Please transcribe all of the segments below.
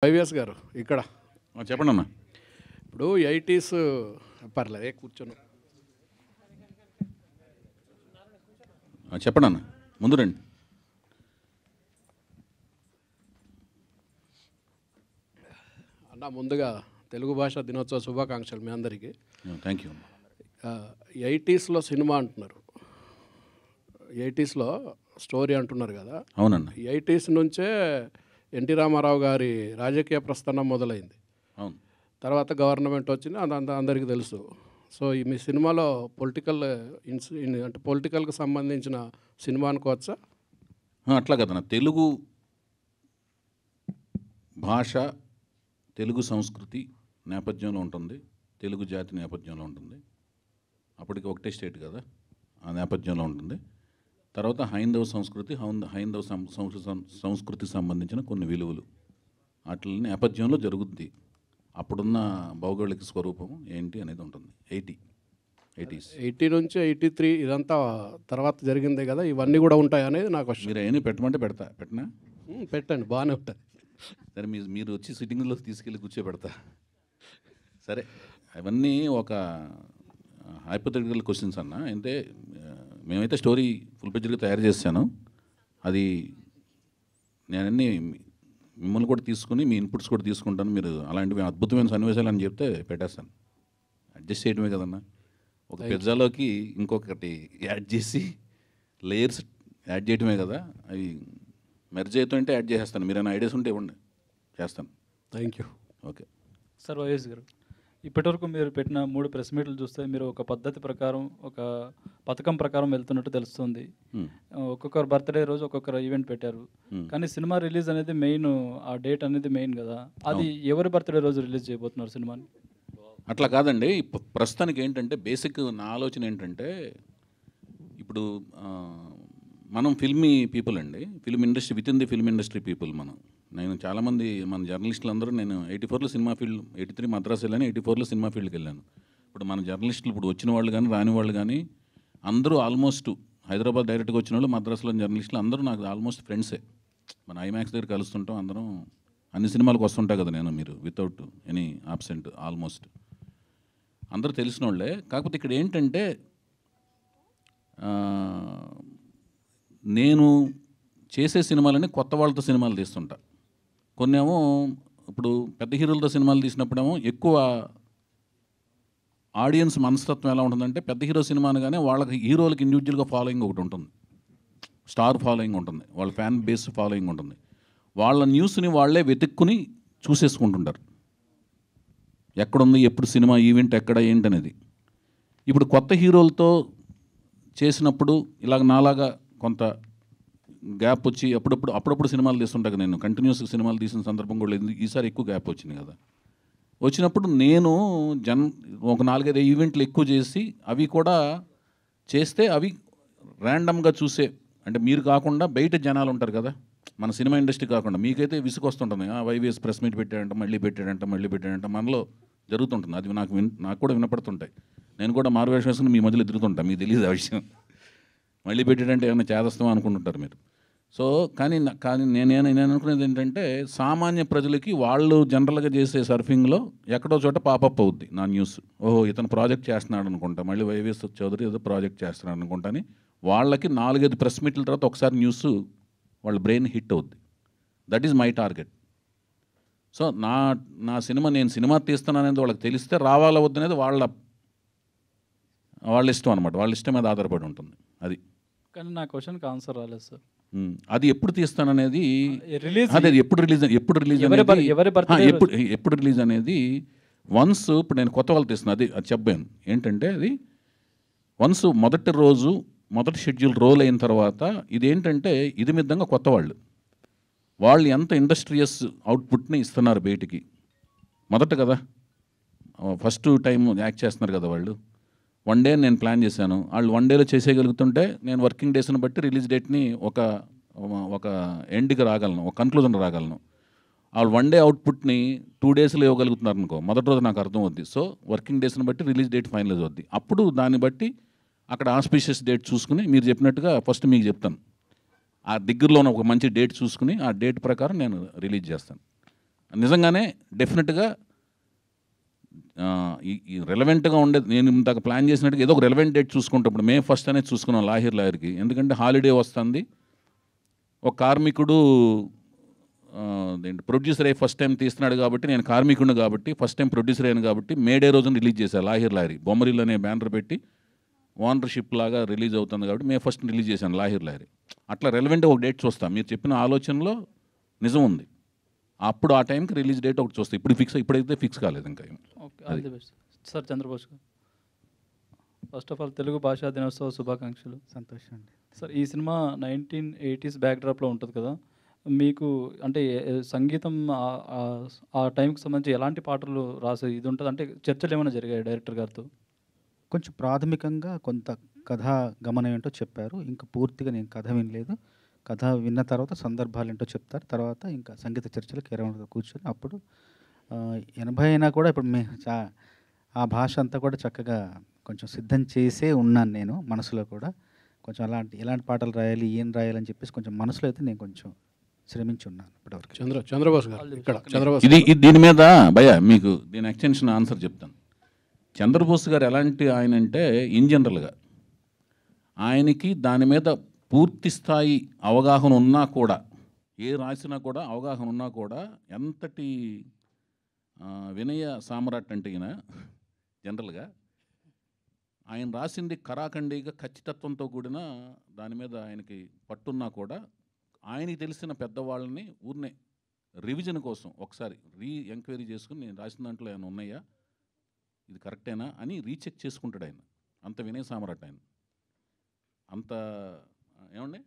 YVS గారు ఇక్కడ చెప్పండి అన్న. ఇప్పుడు 80s పర్లేదు కూర్చొని చెప్పండి అన్న, ముందు రండి. అన్న ముందుగా తెలుగు భాష దినోత్సవ శుభాకాంక్షలు మీ అందరికీ. Thank you. 80sలో సినిమా అంటున్నారు, 80sలో స్టోరీ అంటున్నారు కదా. అవునన్న. 80s నుంచే ఎన్టీ రామారావు గారి రాజకీయ ప్రస్థానం మొదలైంది. అవును. తర్వాత గవర్నమెంట్ వచ్చింది, అదంతా అందరికీ తెలుసు. సో ఈ మీ సినిమాలో పొలిటికల్ అంటే పొలిటికల్కి సంబంధించిన సినిమా అనుకోవచ్చా? అట్లా కదన్న, తెలుగు భాష తెలుగు సంస్కృతి నేపథ్యంలో ఉంటుంది, తెలుగు జాతి నేపథ్యంలో ఉంటుంది. అప్పటికి ఒకటే స్టేట్ కదా, ఆ నేపథ్యంలో ఉంటుంది. తర్వాత హైందవ సంస్కృతి, హైందవ సంస్కృతికి సంబంధించిన కొన్ని విలువలు వాటి నేపథ్యంలో జరుగుద్ది. అప్పుడున్న భౌగోళిక స్వరూపం ఏంటి అనేది ఉంటుంది. 80 నుంచి 83 ఇదంతా తర్వాత జరిగిందే కదా, ఇవన్నీ కూడా ఉంటాయి అనేది నాకు క్వశ్చన్. మీరు అవన్నీ పెట్టమంటే పెట్టనా? పెట్టండి, బాగానే ఉంటుంది. సరే, మీరు వచ్చి సిట్టింగ్లో తీసుకెళ్ళి కూర్చోబెడతా. సరే, అవన్నీ ఒక హైపోథెటికల్ క్వశ్చన్స్ అన్న. అంటే మేమైతే స్టోరీ ఫుల్ పేజ్గా తయారు చేశాను. అది నేనన్నీ మిమ్మల్ని కూడా తీసుకుని మీ ఇన్పుట్స్ కూడా తీసుకుంటాను. మీరు అలాంటివి అద్భుతమైన సన్నివేశాలు అని చెప్తే పెట్టేస్తాను. అడ్జస్ట్ చేయడమే కదన్నా. ఒక పిజ్జాలోకి ఇంకొకటి యాడ్ చేసి లేయర్స్ యాడ్ చేయడమే కదా. అవి మెర్జ్ అవుతుంటే యాడ్ చేసేస్తాను. మీరు ఏమైనా ఐడియాస్ ఉంటే ఇవ్వండి, చేస్తాను. Thank you. Okay sir. YS గారు, ఇప్పటివరకు మీరు పెట్టిన 3 ప్రెస్ మీట్లు చూస్తే మీరు ఒక పద్ధతి ప్రకారం, ఒక పథకం ప్రకారం వెళ్తున్నట్టు తెలుస్తుంది. ఒక్కొక్కరు బర్త్డే రోజు ఒక్కొక్కరు ఈవెంట్ పెట్టారు. కానీ సినిమా రిలీజ్ అనేది మెయిన్, ఆ డేట్ అనేది మెయిన్ కదా. అది ఎవరి బర్త్డే రోజు రిలీజ్ చేయబోతున్నారు సినిమాని? అట్లా కాదండి. ప్రస్తుతానికి ఏంటంటే బేసిక్ నా ఆలోచన ఏంటంటే, ఇప్పుడు మనం ఫిల్మీ పీపుల్ అండి, film industry, with in the film industry people. నేను చాలామంది మన జర్నలిస్టులు అందరూ, నేను 84లో సినిమా ఫీల్డ్, 83 మద్రాసు వెళ్ళాను, 84లో సినిమా ఫీల్డ్కి వెళ్ళాను. ఇప్పుడు మన జర్నలిస్టులు ఇప్పుడు వచ్చిన వాళ్ళు కానీ రాని వాళ్ళు కానీ అందరూ ఆల్మోస్ట్ హైదరాబాద్ డైరెక్ట్గా వచ్చిన వాళ్ళు, మద్రాసులో జర్నలిస్టులు అందరూ నాకు ఆల్మోస్ట్ ఫ్రెండ్సే. మన ఐమాక్స్ దగ్గర కలుస్తుంటాం అందరం, అన్ని సినిమాలకు వస్తుంటా కదా నేను, మీరు వితౌట్ ఎనీ ఆబ్సెంట్ ఆల్మోస్ట్ అందరూ తెలిసిన వాళ్ళే. కాకపోతే ఇక్కడ ఏంటంటే నేను చేసే సినిమాలని కొత్త వాళ్ళతో సినిమాలు తీస్తుంటా. కొన్నేమో ఇప్పుడు పెద్ద హీరోలతో సినిమాలు తీసినప్పుడేమో ఎక్కువ ఆడియన్స్ మనస్తత్వం ఎలా ఉంటుందంటే, పెద్ద హీరో సినిమా అనగానే వాళ్ళకి హీరోలకి ఇండివిజువల్గా ఫాలోయింగ్ ఒకటి ఉంటుంది, స్టార్ ఫాలోయింగ్ ఉంటుంది, వాళ్ళ ఫ్యాన్ బేస్ ఫాలోయింగ్ ఉంటుంది. వాళ్ళ న్యూస్ని వాళ్ళే వెతుక్కుని చూసేసుకుంటుంటారు, ఎక్కడుంది, ఎప్పుడు సినిమా ఈవెంట్ ఎక్కడ ఏంటనేది. ఇప్పుడు కొత్త హీరోలతో చేసినప్పుడు ఇలాగ నాలాగా కొంత గ్యాప్ వచ్చి అప్పుడప్పుడు సినిమాలు తీస్తుంటా కదా. నేను కంటిన్యూస్గా సినిమాలు తీసిన సందర్భం కూడా లేదు. ఈసారి ఎక్కువ గ్యాప్ వచ్చింది కదా. వచ్చినప్పుడు నేను ఒక 4-5 ఈవెంట్లు ఎక్కువ చేసి అవి కూడా చేస్తే అవి ర్యాండమ్గా చూసే, అంటే మీరు కాకుండా బయట జనాలు ఉంటారు కదా, మన సినిమా ఇండస్ట్రీ కాకుండా. మీకైతే విసుగు వస్తుంటుంది, వైవిఎస్ ప్రెస్ మీట్ పెట్టాడంట, మళ్ళీ పెట్టాడంట మనలో జరుగుతుంటుంది. అది నాకు కూడా వినపడుతుంటాయి. నేను కూడా మారువేషం వేసుకుని మీ మధ్యలో తిరుగుతుంటా, మీకు తెలియదు ఆ విషయం. మళ్ళీ పెట్టాడంటే ఏమైనా చేదస్తామో అనుకుంటుంటారు మీరు. సో కానీ నేను అనుకునేది ఏంటంటే, సామాన్య ప్రజలకి వాళ్ళు జనరల్గా చేసే సర్ఫింగ్లో ఎక్కడో చోట పాపప్ అవుద్ది నా న్యూస్. ఓహో, ఇతను ప్రాజెక్ట్ చేస్తున్నాడు అనుకుంటా, మళ్ళీ వైవిఎస్ చౌదరి ఏదో ప్రాజెక్ట్ చేస్తున్నాడు అనుకుంటా అని వాళ్ళకి 4-5 ప్రెస్ మీట్ల తర్వాత ఒకసారి న్యూస్ వాళ్ళ బ్రెయిన్ హిట్ అవుద్ది. That is my target. So నా సినిమా, నేను సినిమా తీస్తున్నాను అనేది వాళ్ళకి తెలిస్తే రావాలా వద్దనేది వాళ్ళ ఇష్టం అనమాట, వాళ్ళ ఇష్టం మీద ఆధారపడి ఉంటుంది అది. కానీ నా క్వశ్చన్కి ఆన్సర్ రాలేదు సార్. అది ఎప్పుడు తీస్తాననేది, రిలీజ్ అదే ఎప్పుడు రిలీజ్ అనేది వన్స్, ఇప్పుడు నేను కొత్త వాళ్ళు తీస్తున్నాను, అది చెప్పాను ఏంటంటే, అది వన్స్ మొదటి షెడ్యూల్ రోల్ అయిన తర్వాత ఇదేంటంటే, ఇది మిద్దంగా కొత్త వాళ్ళు ఎంత ఇండస్ట్రియస్ అవుట్పుట్ని ఇస్తున్నారు బయటికి. మొదట కదా, ఫస్ట్ టైం యాక్ట్ చేస్తున్నారు కదా వాళ్ళు. 1 డే నేను ప్లాన్ చేశాను, వాళ్ళు 1 డేలో చేసేయగలుగుతుంటే నేను వర్కింగ్ డేస్ని బట్టి రిలీజ్ డేట్ని ఒక ఎండ్కి రాగలను, ఒక కన్క్లూజన్ రాగలను. వాళ్ళు 1 డే అవుట్పుట్ని 2 డేస్లో ఇవ్వగలుగుతున్నారు అనుకో, మొదటి రోజు నాకు అర్థం అవుద్ది. సో వర్కింగ్ డేస్ని బట్టి రిలీజ్ డేట్ ఫైనలైజ్ అవుద్ది. అప్పుడు దాన్ని బట్టి అక్కడ ఆస్పిషియస్ డేట్ చూసుకుని, మీరు చెప్పినట్టుగా ఫస్ట్ మీకు చెప్తాను, ఆ దగ్గరలో ఒక మంచి డేట్ చూసుకుని ఆ డేట్ ప్రకారం నేను రిలీజ్ చేస్తాను. నిజంగానే డెఫినెట్గా ఈ రెలవెంట్గా ఉండేది. నేను ఇంతకు ప్లాన్ చేసినట్టుగా ఏదో ఒక రెలవెంట్ డేట్ చూసుకుంటాం. ఇప్పుడు May 1 అనేది చూసుకున్నాం లాహిర్కి, ఎందుకంటే హాలిడే వస్తుంది. ఒక కార్మికుడు ప్రొడ్యూసర్ అయ్యి ఫస్ట్ టైం తీస్తున్నాడు కాబట్టి, నేను కార్మికుడిని కాబట్టి ఫస్ట్ టైం ప్రొడ్యూసర్ అయ్యాను కాబట్టి మేడే రోజున రిలీజ్ చేశాను లాహిరి. బొమ్మరిల్ అనే బ్యానర్ పెట్టి ఓనర్షిప్ లాగా రిలీజ్ అవుతుంది కాబట్టి May 1 రిలీజ్ చేశాను లాహిరి. అట్లా రెలవెంట్ ఒక డేట్ చూస్తాం. మీరు చెప్పిన ఆలోచనలో నిజం ఉంది. అప్పుడు ఆ టైంకి రిలీజ్ డేట్ ఒకటి చూస్తాం. ఇప్పుడైతే ఫిక్స్ కాలేదు ఇంకా. Okay, all the best sir. Chandrabose garu, first of all Telugu భాషా దినోత్సవ శుభాకాంక్షలు. సంతోషం అండి. సార్, ఈ సినిమా 1980s బ్యాక్డ్రాప్లో ఉంటుంది కదా, మీకు అంటే సంగీతం ఆ టైంకి సంబంధించి ఎలాంటి పాటలు రాసే ఇది ఉంటుంది? అంటే చర్చలు ఏమైనా జరిగాయి డైరెక్టర్ గారితో? కొంచెం ప్రాథమికంగా కొంత కథా గమనం ఏంటో చెప్పారు. ఇంకా పూర్తిగా నేను కథ వినలేదు. కథ విన్న తర్వాత సందర్భాలు ఏంటో చెప్తారు. తర్వాత ఇంకా సంగీత చర్చలకు ఎరౌండ్గా కూర్చొని అప్పుడు 80 అయినా కూడా ఇప్పుడు ఆ భాష అంతా కూడా చక్కగా కొంచెం సిద్ధం చేసే ఉన్నాను నేను మనసులో కూడా. కొంచెం ఎలాంటి పాటలు రాయాలి, ఏం రాయాలని చెప్పేసి కొంచెం మనసులో అయితే నేను కొంచెం శ్రమించి ఉన్నాను ఇప్పటివరకు. చంద్రబోస్ గారు ఇక్కడ ఇది దీని మీద భయ మీకు దీని ఎక్స్టెన్షన్ ఆన్సర్ చెప్తాను. చంద్రబోస్ గారు ఎలాంటి ఆయన అంటే, ఇన్ జనరల్గా ఆయనకి దాని మీద పూర్తి స్థాయి అవగాహన ఉన్నా కూడా, ఏ రాసినా కూడా అవగాహన ఉన్నా కూడా, ఎంతటి వినయ సామ్రాట్ అంటే ఈయన జనరల్గా ఆయన రాసింది కరాఖండిగా ఖచ్చితత్వంతో కూడిన దాని మీద ఆయనకి పట్టున్నా కూడా, ఆయనకి తెలిసిన పెద్దవాళ్ళని ఊరినే రివిజన్ కోసం ఒకసారి ఎంక్వైరీ చేసుకుని నేను రాసిన దాంట్లో ఏమైనా ఉన్నాయా, ఇది కరెక్టేనా అని రీచెక్ చేసుకుంటాడు ఆయన. అంత వినయ సామ్రాట్ ఆయన. అంత ఏమండి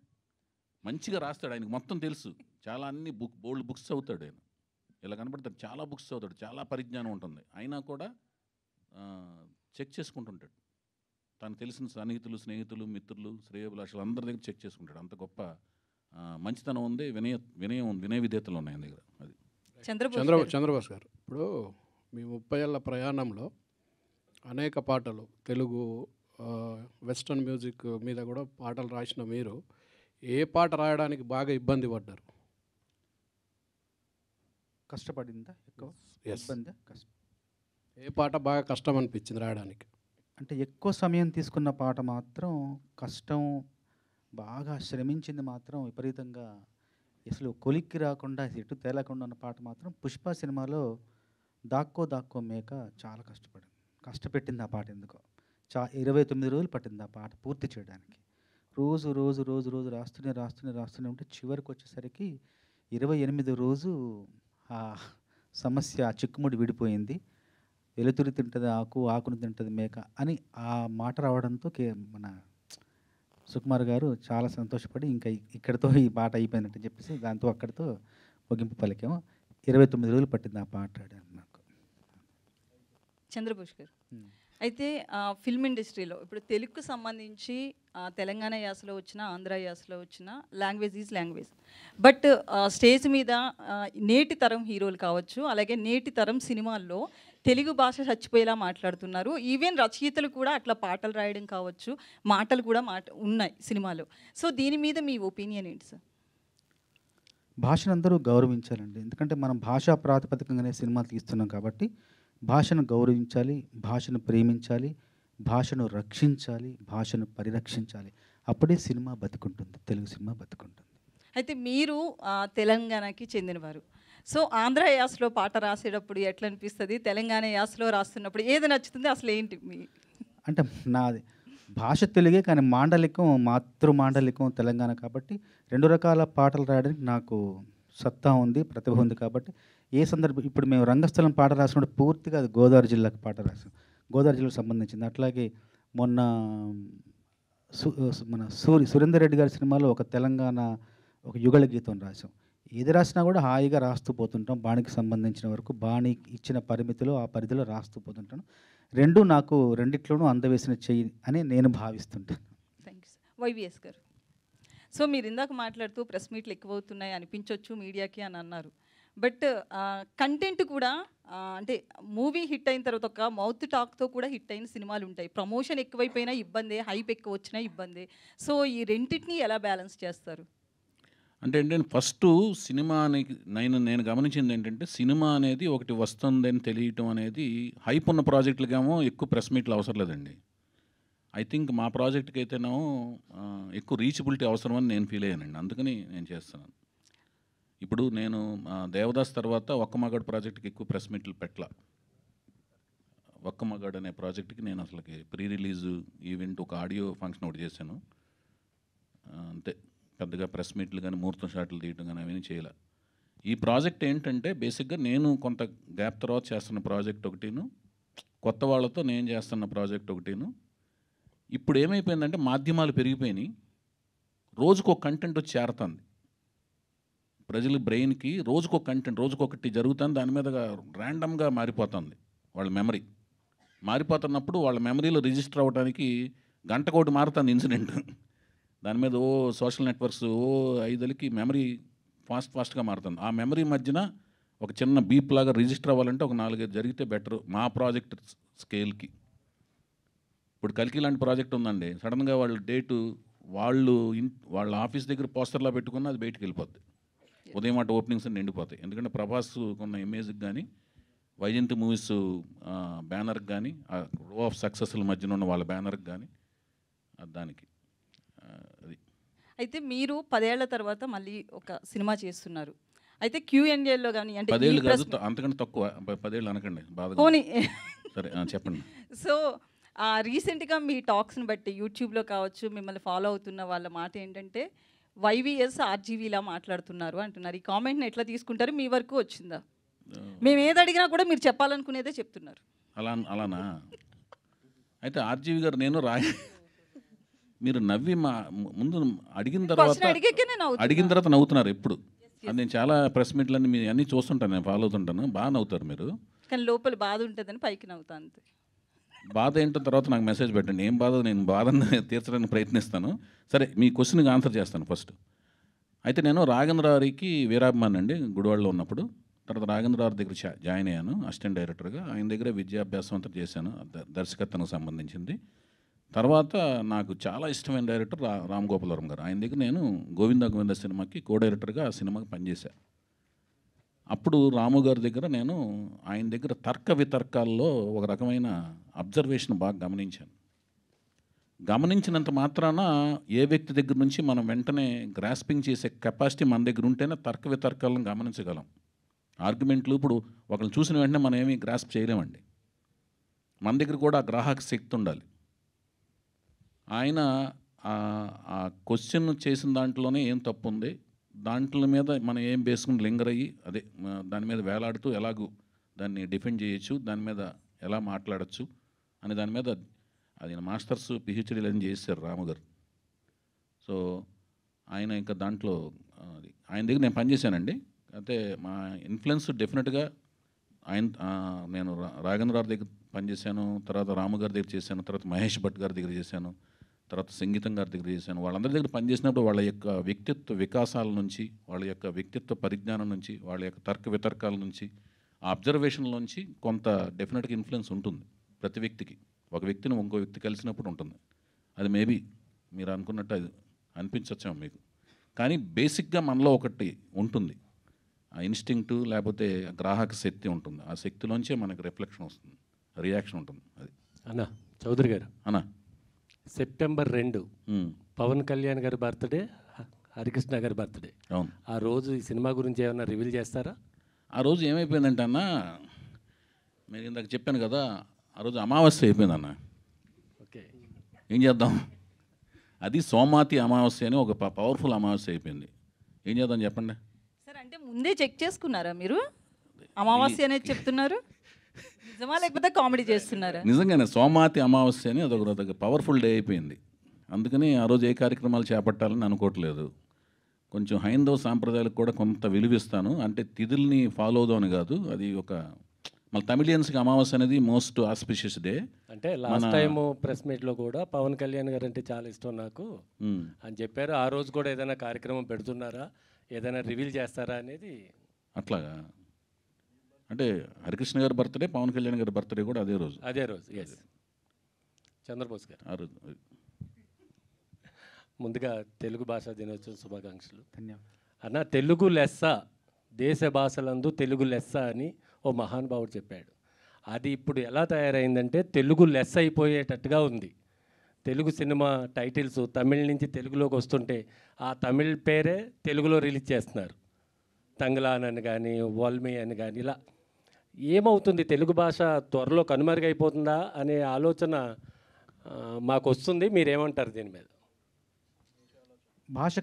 మంచిగా రాస్తాడు. ఆయనకు మొత్తం తెలుసు. చాలా అన్ని బోల్డ్ బుక్స్ చదువుతాడు ఆయన. ఇలా కనపడతాడు, చాలా బుక్స్ చదువుతాడు, చాలా పరిజ్ఞానం ఉంటుంది. అయినా కూడా చెక్ చేసుకుంటుంటాడు. తను తెలిసిన సన్నిహితులు, స్నేహితులు, మిత్రులు, శ్రేయోభిలాషులు అందరి దగ్గర చెక్ చేసుకుంటాడు. అంత గొప్ప మంచితనం ఉంది, వినయ విధేతలు ఉన్నాయి ఆయన దగ్గర. అది చంద్రబోస్ గారు, ఇప్పుడు మీ 30 ఏళ్ళ ప్రయాణంలో అనేక పాటలు తెలుగు వెస్ట్రన్ మ్యూజిక్ మీద కూడా పాటలు రాసిన మీరు ఏ పాట రాయడానికి బాగా ఇబ్బంది పడ్డారు? కష్టపడిందా ఎక్కువ? ఇబ్బంది ఏ పాట బాగా కష్టం అనిపించింది రాయడానికి? అంటే ఎక్కువ సమయం తీసుకున్న పాట మాత్రం కష్టం, బాగా శ్రమించింది మాత్రం విపరీతంగా, అసలు కొలిక్కి రాకుండా ఎటు తేలకుండా ఉన్న పాట మాత్రం పుష్ప సినిమాలో దాక్కో మేక చాలా కష్టపెట్టింది ఆ పాట. ఎందుకో 29 రోజులు పట్టింది ఆ పాట పూర్తి చేయడానికి. రోజు రాస్తూనే ఉంటే చివరికి వచ్చేసరికి 28 రోజు ఆ సమస్య, ఆ చిక్కుముడి విడిపోయింది. వెలుతురు తింటుంది ఆకును తింటుంది మేక అని ఆ మాట రావడంతో మన సుకుమార్ గారు చాలా సంతోషపడి ఇంకా ఇక్కడితో ఈ పాట అయిపోయిందంటే చెప్పేసి దాంతో అక్కడితో ముగింపు పలికాము. 29 రోజులు పట్టింది ఆ పాట నాకు. చంద్రబోస్ గారు, అయితే ఫిల్మ్ ఇండస్ట్రీలో ఇప్పుడు తెలుగుకు సంబంధించి తెలంగాణ యాసలో వచ్చిన, ఆంధ్ర యాసలో వచ్చిన language is language. But stage మీద నేటి తరం హీరోలు కావచ్చు, అలాగే నేటి తరం సినిమాల్లో తెలుగు భాష చచ్చిపోయేలా మాట్లాడుతున్నారు. ఈవెన్ రచయితలు కూడా అట్లా పాటలు రాయడం కావచ్చు, మాటలు కూడా ఉన్నాయి సినిమాలో. సో దీని మీద మీ ఒపీనియన్ ఏంటి సార్? భాషను అందరూ గౌరవించాలండి. ఎందుకంటే మనం భాషా ప్రాతిపదికంగానే సినిమాలు తీస్తున్నాం కాబట్టి భాషను గౌరవించాలి, భాషను ప్రేమించాలి, భాషను రక్షించాలి, భాషను పరిరక్షించాలి. అప్పుడే సినిమా బతుకుంటుంది, తెలుగు సినిమా బతుకుంటుంది. అయితే మీరు తెలంగాణకి చెందినవారు. సో ఆంధ్ర యాసలో పాట రాసేటప్పుడు ఎట్లా అనిపిస్తుంది, తెలంగాణ యాసలో రాస్తున్నప్పుడు ఏది నచ్చుతుంది, అసలు ఏంటి మీ? అంటే నాది భాష తెలుగే, కానీ మాతృ మాండలికం తెలంగాణ కాబట్టి 2 రకాల పాటలు రాయడానికి నాకు సత్తా ఉంది, ప్రతిభ ఉంది. కాబట్టి ఏ సందర్భం, ఇప్పుడు మేము రంగస్థలం పాట రాసినప్పుడు పూర్తిగా అది గోదావరి జిల్లాకు పాట రాసాం, గోదావరి జిల్లాకు సంబంధించింది. అట్లాగే మొన్న మన సురేందర్ రెడ్డి గారి సినిమాలో ఒక తెలంగాణ ఒక యుగళ గీతం రాసాం. ఏది రాసినా కూడా హాయిగా రాస్తూ పోతుంటాం. బాణికి సంబంధించిన వరకు బాణి ఇచ్చిన పరిమితిలో ఆ పరిధిలో రాస్తూ పోతుంటాను. నాకు రెండిట్లోనూ అందవేసిన చెయ్యి అని నేను భావిస్తుంటాను. Thank you sir. వైవిఎస్ గారు, సో మీరు ఇందాక మాట్లాడుతూ ప్రెస్ మీట్లు ఎక్కువ అవుతున్నాయి అనిపించవచ్చు మీడియాకి అని అన్నారు. బట్ కంటెంట్ కూడా అంటే మూవీ హిట్ అయిన తర్వాత ఒక మౌత్ టాక్తో కూడా హిట్ అయిన సినిమాలు ఉంటాయి. ప్రమోషన్ ఎక్కువైపోయినా ఇబ్బందే, హైప్ ఎక్కువ వచ్చినా ఇబ్బందే. సో ఈ రెండింటిని ఎలా బ్యాలెన్స్ చేస్తారు? అంటే ఏంటంటే ఫస్ట్ సినిమానికి నేను గమనించింది ఏంటంటే సినిమా అనేది ఒకటి వస్తుందని తెలియటం అనేది హైప్ ఉన్న ప్రాజెక్టులకేమో ఎక్కువ ప్రెస్ మీట్లు అవసరం లేదండి. ఐ థింక్ మా ప్రాజెక్ట్కి అయితేనేమో ఎక్కువ రీచబిలిటీ అవసరం అని నేను ఫీల్ అయ్యానండి. అందుకని నేను చేస్తున్నాను. ఇప్పుడు నేను దేవదాస్ తర్వాత ఒక్క మగాడు ప్రాజెక్ట్కి ఎక్కువ ప్రెస్ మీట్లు పెట్టలా. ఒక్క మగాడు అనే ప్రాజెక్ట్కి నేను అసలుకి ప్రీ రిలీజ్ ఈవెంట్ ఒక ఆడియో ఫంక్షన్ ఒకటి చేశాను, అంతే. పెద్దగా ప్రెస్ మీట్లు కానీ ముహూర్తం షాట్లు తీయటం కానీ అవన్నీ చేయలే. ఈ ప్రాజెక్ట్ ఏంటంటే బేసిక్గా నేను కొంత గ్యాప్ తర్వాత చేస్తున్న ప్రాజెక్ట్ ఒకటిను, కొత్త వాళ్ళతో నేను చేస్తున్న ప్రాజెక్ట్ ఒకటిను. ఇప్పుడు ఏమైపోయిందంటే మాధ్యమాలు పెరిగిపోయినాయి, రోజుకో కంటెంట్ వచ్చి చేరుతుంది ప్రజల బ్రెయిన్కి. రోజుకో కంటెంట్ రోజుకొకటి జరుగుతుంది, దాని మీద ర్యాండమ్గా మారిపోతుంది వాళ్ళ మెమరీ. మారిపోతున్నప్పుడు వాళ్ళ మెమరీలో రిజిస్టర్ అవ్వడానికి గంటకోటి మారుతుంది ఇన్సిడెంట్. దాని మీద సోషల్ నెట్వర్క్స్ ఐదులకి మెమరీ ఫాస్ట్గా మారుతుంది. ఆ మెమరీ మధ్యన ఒక చిన్న బీప్ లాగా రిజిస్టర్ అవ్వాలంటే ఒక 4-5 జరిగితే బెటర్ మా ప్రాజెక్ట్ స్కేల్కి. ఇప్పుడు కల్కి లాంటి ప్రాజెక్ట్ ఉందండి, సడన్గా వాళ్ళు డేటు వాళ్ళ ఆఫీస్ దగ్గర పోస్టర్లా పెట్టుకున్న అది బయటికి వెళ్ళిపోద్ది. ఉదయం అటు ఓపెనింగ్స్ నిండిపోతాయి. ఎందుకంటే ప్రభాస్ ఉన్న ఇమేజ్కి కానీ వైజయంతి మూవీస్ బ్యానర్కి కానీ ఆ రో ఆఫ్ సక్సెస్ల మధ్యన ఉన్న వాళ్ళ బ్యానర్కి కానీ దానికి అది. అయితే మీరు 10 ఏళ్ల తర్వాత మళ్ళీ ఒక సినిమా చేస్తున్నారు. అయితే Q&Aలో కానీ అంటే 10 ఏళ్ళు కాదు, అంతకంటే తక్కువ. 10 ఏళ్ళు అనకండి బాధ. పోనీ సరే చెప్పండి. సో రీసెంట్గా మీ టాక్స్ని బట్టి యూట్యూబ్లో కావచ్చు, మిమ్మల్ని ఫాలో అవుతున్న వాళ్ళ మాట ఏంటంటే YVS RGVలా మాట్లాడుతున్నారు అంటున్నారు. ఈ కామెంట్ని ఎట్లా తీసుకుంటారు? మీ వరకు వచ్చిందా? మేము ఏది అడిగినా కూడా మీరు చెప్పాలనుకునేదే చెప్తున్నారు. అలానా? అయితే ఆర్జీవి గారు నేను మీరు నవ్వి ముందు అడిగిన తర్వాత నవ్వుతున్నారు ఎప్పుడు. అది నేను చాలా ప్రెస్ మీట్లన్నీ మీ అన్నీ చూస్తుంటాను, నేను ఫాలో అవుతుంటాను, బాగా నవ్వుతారు మీరు. కానీ లోపల బాధ ఉంటుందని పైకి నవ్వుతా అంతే. బాధ ఏంటో తర్వాత నాకు మెసేజ్ పెట్టండి, ఏం బాధ నేను బాధను తీర్చడానికి ప్రయత్నిస్తాను. సరే, మీ క్వశ్చన్కి ఆన్సర్ చేస్తాను ఫస్ట్. అయితే నేను రాఘవేంద్రరావుకి వీరాభిమాని అండి గుడివాడలో ఉన్నప్పుడు. తర్వాత రాఘవేంద్రరావు దగ్గర జాయిన్ అయ్యాను అసిస్టెంట్ డైరెక్టర్గా. ఆయన దగ్గర విద్యాభ్యాసం అంతా చేశాను, దర్శకత్వానికి సంబంధించింది. తర్వాత నాకు చాలా ఇష్టమైన డైరెక్టర్ రామ్ గోపాలవరం గారు. ఆయన దగ్గర నేను గోవింద సినిమాకి కో డైరెక్టర్గా ఆ సినిమాకి పనిచేశాను. అప్పుడు రాము గారి దగ్గర నేను ఆయన దగ్గర తర్క వితర్కాల్లో ఒక రకమైన అబ్జర్వేషన్ బాగా గమనించాను. గమనించినంత మాత్రాన ఏ వ్యక్తి దగ్గర నుంచి మనం వెంటనే గ్రాస్పింగ్ చేసే కెపాసిటీ మన దగ్గర ఉంటేనే తర్క వితర్కాలను గమనించగలం. ఆర్గ్యుమెంట్లు ఇప్పుడు ఒకళ్ళు చూసిన వెంటనే మనం ఏమీ గ్రాస్ప్ చేయలేమండి. మన దగ్గర కూడా ఆ గ్రాహక శక్తి ఉండాలి. ఆయన ఆ క్వశ్చన్ చేసిన దాంట్లోనే ఏం తప్పు ఉంది, దాంట్ల మీద మనం ఏం బేసుకుని లింగర్ అయ్యి అదే దాని మీద వేలాడుతూ ఎలాగూ దాన్ని డిఫెండ్ చేయొచ్చు, దాని మీద ఎలా మాట్లాడచ్చు అని దాని మీద అది మాస్టర్స్ పిహెచ్డీలు అని చేశారు రాము గారు. సో ఆయన ఇంకా దాంట్లో ఆయన దగ్గర నేను పనిచేశానండి. అయితే మా ఇన్ఫ్లుయెన్స్ డెఫినెట్గా నేను రాఘవేంద్రరావు దగ్గర పనిచేశాను, తర్వాత రాము గారి దగ్గర చేశాను, తర్వాత మహేష్ భట్ గారి దగ్గర చేశాను, తర్వాత సంగీతం గారి దగ్గర చేశాను. వాళ్ళందరి దగ్గర పనిచేసినప్పుడు వాళ్ళ యొక్క వ్యక్తిత్వ వికాసాల నుంచి, వాళ్ళ యొక్క వ్యక్తిత్వ పరిజ్ఞానం నుంచి, వాళ్ళ యొక్క తర్క వితర్కాల నుంచి, ఆ అబ్జర్వేషన్ల నుంచి కొంత డెఫినెట్గా ఇన్ఫ్లుయెన్స్ ఉంటుంది ప్రతి వ్యక్తికి. ఒక వ్యక్తిని ఇంకో వ్యక్తి కలిసినప్పుడు ఉంటుంది. అది మేబీ మీరు అనుకున్నట్టు అది అనిపించచ్చేమో మీకు, కానీ బేసిక్గా మనలో ఒకటి ఉంటుంది, ఆ ఇన్స్టింక్టు లేకపోతే గ్రాహక శక్తి ఉంటుంది. ఆ శక్తిలోంచే మనకు రిఫ్లెక్షన్ వస్తుంది, రియాక్షన్ ఉంటుంది. అది అన్నా చౌదరి గారు, అన్నా సెప్టెంబర్ 2 పవన్ కళ్యాణ్ గారి బర్త్డే, హరికృష్ణ గారి బర్త్డే. అవును. ఆ రోజు ఈ సినిమా గురించి ఏమైనా రివీల్ చేస్తారా? ఆ రోజు ఏమైపోయిందంటే అన్న, నేను ఇందాక చెప్పాను కదా, ఆ రోజు అమావాస్య అయిపోయింది అన్న. ఓకే, ఏం చేద్దాం, అది సోమాతి అమావాస్య అని ఒక పవర్ఫుల్ అమావాస్య అయిపోయింది. ఏం చేద్దాం చెప్పండి. సార్ అంటే ముందే చెక్ చేసుకున్నారా మీరు? అమావాస్య అనేది చెప్తున్నారు, నిజమా లేకపోతే కామెడీ చేస్తున్నారా? నిజంగానే సోమాతి అమావాస్య అని అదొక పవర్ఫుల్ డే అయిపోయింది. అందుకని ఆ రోజు ఏ కార్యక్రమాలు చేపట్టాలని అనుకోవట్లేదు. కొంచెం హైందవ సాంప్రదాయాలకు కూడా కొంత విలువిస్తాను, అంటే తిథుల్ని ఫాలో అవుదామని కాదు. అది ఒక మళ్ళీ తమిళియన్స్కి అమావాస్య అనేది మోస్ట్ ఆస్పిషియస్ డే. అంటే లాస్ట్ టైం ప్రెస్ మీట్లో కూడా పవన్ కళ్యాణ్ గారు అంటే చాలా ఇష్టం నాకు అని చెప్పారు. ఆ రోజు కూడా ఏదైనా కార్యక్రమం పెడుతున్నారా, ఏదైనా రివీల్ చేస్తారా అనేది? అట్లాగా అంటే హరికృష్ణ గారి బర్త్డే, పవన్ కళ్యాణ్ గారి బర్త్డే కూడా అదే రోజు. ఎస్, చంద్రబోస్ గారు. ఆ రోజు ముందుగా తెలుగు భాషా దినోత్సవం శుభాకాంక్షలు. ధన్యవాదాలు. అన్న తెలుగు లెస్స, దేశ భాషలందు తెలుగు లెస్స అని ఓ మహానుభావుడు చెప్పాడు. అది ఇప్పుడు ఎలా తయారైందంటే తెలుగు లెస్స అయిపోయేటట్టుగా ఉంది. తెలుగు సినిమా టైటిల్స్ తమిళ్ నుంచి తెలుగులోకి వస్తుంటే ఆ తమిళ్ పేరే తెలుగులో రిలీజ్ చేస్తున్నారు. తంగ్లాన్ అని కానీ, వాల్మీ అని కానీ, ఇలా ఏమవుతుంది? తెలుగు భాష త్వరలో కనుమరుగైపోతుందా అనే ఆలోచన మాకు వస్తుంది. మీరేమంటారు దీని మీద? భాష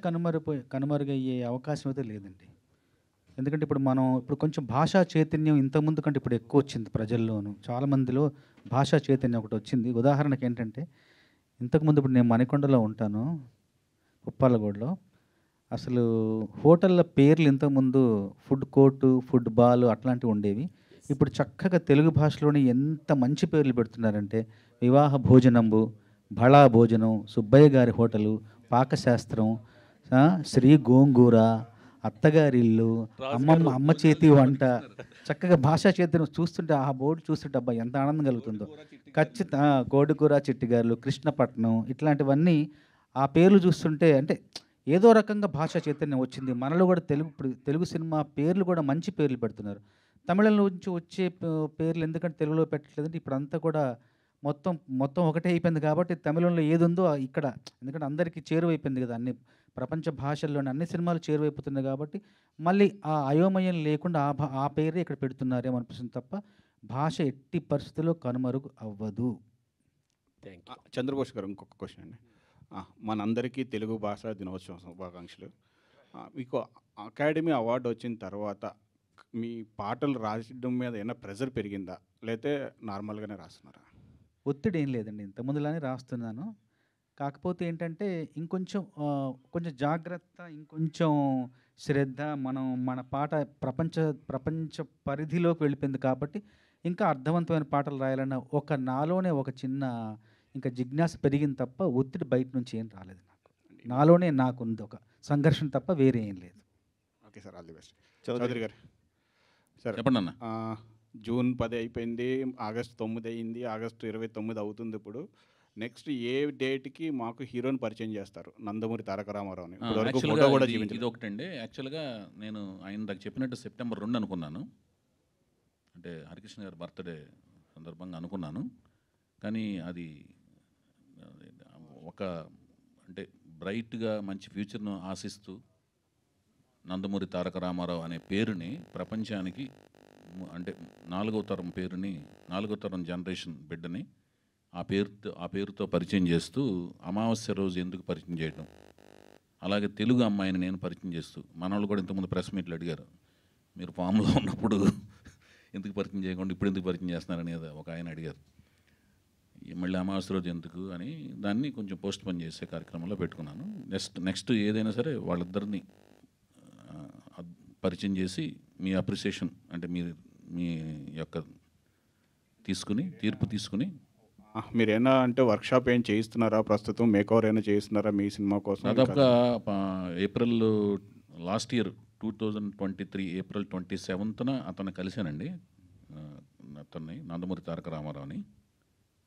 కనుమరుగయ్యే అవకాశం అయితే లేదండి. ఎందుకంటే ఇప్పుడు కొంచెం భాషా చైతన్యం ఇంతకుముందు కంటే ఇప్పుడు ఎక్కువ వచ్చింది ప్రజల్లోనూ. చాలామందిలో భాషా చైతన్యం ఒకటి వచ్చింది. ఉదాహరణకి ఏంటంటే, ఇంతకుముందు ఇప్పుడు నేను మణికొండలో ఉంటాను, ఉప్పాలగూడలో. అసలు హోటళ్ళ పేర్లు ఇంతకుముందు ఫుడ్ కోర్టు, ఫుడ్ బాల్ అట్లాంటివి ఉండేవి. ఇప్పుడు చక్కగా తెలుగు భాషలోని ఎంత మంచి పేర్లు పెడుతున్నారంటే, వివాహ భోజనంబు, బళా భోజనం, సుబ్బయ్య గారి హోటలు, పాకశాస్త్రం, శ్రీ గోంగూర, అత్తగారి ఇల్లు, అమ్మ చేతి వంట. చక్కగా భాషా చైతన్యం చూస్తుంటే, ఆ బోర్డు చూస్తుంటే అబ్బా ఎంత ఆనందం కలుగుతుందో. ఖచ్చితంగా కోడికూర చిట్టిగారులు, కృష్ణపట్నం, ఇట్లాంటివన్నీ ఆ పేర్లు చూస్తుంటే అంటే ఏదో రకంగా భాషా చైతన్యం వచ్చింది. మనలో కూడా తెలుగు సినిమా పేర్లు కూడా మంచి పేర్లు పెడుతున్నారు. తమిళం నుంచి వచ్చే పేర్లు ఎందుకంటే తెలుగులో పెట్టట్లేదంటే ఇప్పుడంతా కూడా మొత్తం ఒకటే అయిపోయింది కాబట్టి తమిళంలో ఏది ఉందో ఇక్కడ, ఎందుకంటే అందరికీ చేరువైపోయింది కదా, అన్ని ప్రపంచ భాషల్లోని అన్ని సినిమాలు చేరువైపోతున్నాయి కాబట్టి మళ్ళీ ఆ అయోమయం లేకుండా ఆ పేరే ఇక్కడ పెడుతున్నారేమో అనిపిస్తుంది తప్ప భాష ఎట్టి పరిస్థితుల్లో కనుమరుగు అవ్వదు. చంద్రబోస్ గారు, ఇంకొక క్వశ్చన్ అండి. మనందరికీ తెలుగు భాష దినోత్సవం శుభాకాంక్షలు. మీకు అకాడమీ అవార్డు వచ్చిన తర్వాత మీ పాటలు రాయడం మీద ఏమైనా ప్రెజర్ పెరిగిందా, లేకపోతే నార్మల్గానే రాస్తున్నారా? ఒత్తిడి ఏం లేదండి, ఇంతకుముందులానే రాస్తున్నాను. కాకపోతే ఏంటంటే కొంచెం జాగ్రత్త, ఇంకొంచెం శ్రద్ధ, మన పాట ప్రపంచ పరిధిలోకి వెళ్ళిపోయింది కాబట్టి ఇంకా అర్థవంతమైన పాటలు రాయాలన్న నాలోనే ఒక చిన్న ఇంకా జిజ్ఞాస పెరిగింది తప్ప ఒత్తిడి బయట నుంచి ఏం రాలేదు నాకు. నాలోనే నాకుంది ఒక సంఘర్షణ తప్ప వేరే ఏం లేదు. Okay sir, all the best. Chowdary garu sir చెప్పండి అన్న. జూన్ 10 అయిపోయింది, ఆగస్టు 9 అయింది, ఆగస్టు 29 అవుతుంది. ఇప్పుడు నెక్స్ట్ ఏ డేట్కి మాకు హీరోని పరిచయం చేస్తారు? నందమూరి తారక రామారావుని. ఇది ఒకటండి. యాక్చువల్గా నేను ఆయన దాకా చెప్పినట్టు సెప్టెంబర్ 2 అనుకున్నాను, అంటే హరికృష్ణ గారి బర్త్డే సందర్భంగా అనుకున్నాను. కానీ అది అంటే బ్రైట్గా మంచి ఫ్యూచర్ను ఆశిస్తూ నందమూరి తారక రామారావు అనే పేరుని ప్రపంచానికి, అంటే 4వ తరం పేరుని, 4వ తరం జనరేషన్ బిడ్డని ఆ పేరుతో పరిచయం చేస్తూ, అమావాస్య రోజు ఎందుకు పరిచయం చేయడం, అలాగే తెలుగు అమ్మాయిని నేను పరిచయం చేస్తూ, మన వాళ్ళు కూడా ఇంతకుముందు ప్రెస్ మీట్లు అడిగారు, మీరు ఫామ్లో ఉన్నప్పుడు ఎందుకు పరిచయం చేయకుండా ఇప్పుడు ఎందుకు పరిచయం చేస్తున్నారని ఒక ఆయన అడిగారు. మళ్ళీ అమావాస్య రోజు ఎందుకు అని దాన్ని కొంచెం పోస్ట్ పోన్ చేసే కార్యక్రమంలో పెట్టుకున్నాను. నెక్స్ట్ ఏదైనా సరే వాళ్ళిద్దరిని పరిచయం చేసి మీ అప్రిసియేషన్, అంటే మీ యొక్క తీర్పు తీసుకుని మీరేనా అంటే వర్క్షాప్ ఏం చేయిస్తున్నారా? ప్రస్తుతం మేకవర్ ఏమైనా చేయిస్తున్నారా మీ సినిమా కోసం? దాదాపుగా ఏప్రిల్ లాస్ట్ ఇయర్ 2023 ఏప్రిల్ 27న అతను కలిశానండి. అతన్ని నందమూరి తారక రామారావుని,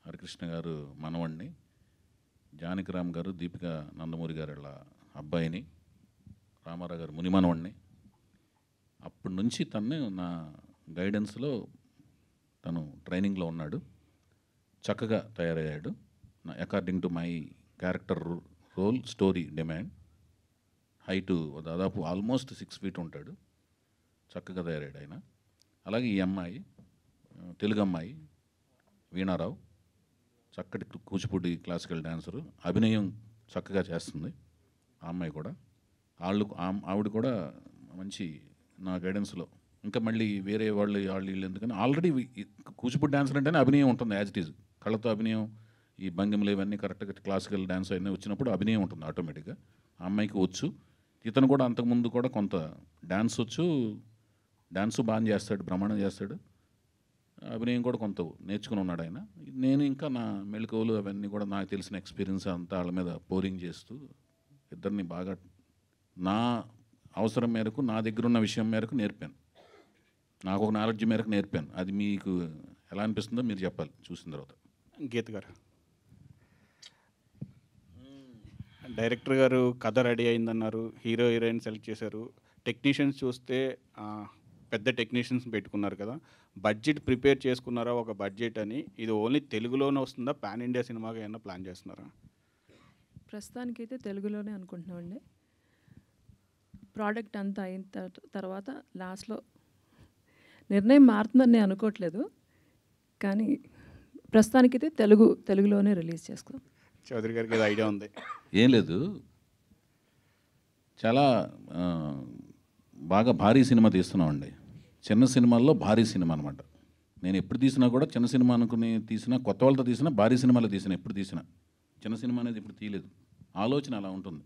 హరికృష్ణ గారు మనవణ్ణి, జానకిరామ్ గారు దీపిక నందమూరి గారి అబ్బాయిని, రామారావు గారు ముని మనవణ్ణి. అప్పటి నుంచి తను నా గైడెన్స్లో తను ట్రైనింగ్లో ఉన్నాడు. చక్కగా తయారయ్యాడు. According to my character role, story demand. Height దాదాపు ఆల్మోస్ట్ 6 feet ఉంటాడు. చక్కగా తయారయ్యాడు ఆయన. అలాగే ఈ అమ్మాయి తెలుగు అమ్మాయి వీణారావు, చక్కటి కూచిపూడి క్లాసికల్ డాన్సరు, అభినయం చక్కగా చేస్తుంది ఆ అమ్మాయి కూడా. ఆవిడ కూడా మంచి నా గైడెన్స్లో. ఇంకా మళ్ళీ వేరే వీళ్ళు ఎందుకని ఆల్రెడీ కూచిపూడి డాన్సర్ అంటేనే అభినయం ఉంటుంది, యాజ్ ఇట్ ఈజ్. కళ్ళతో అభినయం, ఈ భంగిమలు ఇవన్నీ కరెక్ట్గా క్లాసికల్ డాన్స్ అవన్నీ వచ్చినప్పుడు అభినయం ఉంటుంది ఆటోమేటిక్గా. ఆ అమ్మాయికి వచ్చు. ఇతను కూడా అంతకుముందు కూడా కొంత డాన్స్ వచ్చు, డాన్సు బాగా చేస్తాడు, బ్రహ్మాండం చేస్తాడు. అభినయం కూడా కొంత నేర్చుకుని ఉన్నాడు ఆయన. నేను ఇంకా నా మెళకువలు అవన్నీ కూడా నాకు తెలిసిన ఎక్స్పీరియన్స్ అంతా వాళ్ళ మీద పోరింగ్ చేస్తూ ఇద్దరిని బాగా నా అవసరం మేరకు, నా దగ్గర ఉన్న విషయం మేరకు నేర్పాను. నాకు ఒక నాలెడ్జ్ మేరకు నేర్పాను. అది మీకు ఎలా అనిపిస్తుందో మీరు చెప్పాలి చూసిన తర్వాత. గీత గారు, డైరెక్టర్ గారు కథ రెడీ అయిందన్నారు, హీరో హీరోయిన్ సెలెక్ట్ చేశారు, టెక్నీషియన్స్ చూస్తే పెద్ద టెక్నీషియన్స్ పెట్టుకున్నారు కదా, బడ్జెట్ ప్రిపేర్ చేసుకున్నారా ఒక బడ్జెట్ అని? ఇది ఓన్లీ తెలుగులోనే వస్తుందా, పాన్ ఇండియా సినిమాగా ఏమైనా ప్లాన్ చేస్తున్నారా? ప్రస్తుతానికైతే తెలుగులోనే అనుకుంటున్నామండి. ప్రోడక్ట్ అంతా అయిన తర్వాత లాస్ట్లో నిర్ణయం మారుతుందని నేను అనుకోవట్లేదు, కానీ ప్రస్తుతానికైతే తెలుగులోనే రిలీజ్ చేసుకో. చౌదరి గారికి ఏదో ఐడియా ఉంది? ఏం లేదు, చాలా బాగా భారీ సినిమా తీస్తున్నామండి. చిన్న సినిమాల్లో భారీ సినిమా అనమాట. నేను ఎప్పుడు తీసినా కూడా చిన్న సినిమా అనుకుని తీసినా, కొత్త వాళ్ళతో తీసినా, భారీ సినిమాలో తీసినా, ఎప్పుడు తీసినా చిన్న సినిమా అనేది ఇప్పుడు తీయలేదు. ఆలోచన అలా ఉంటుంది.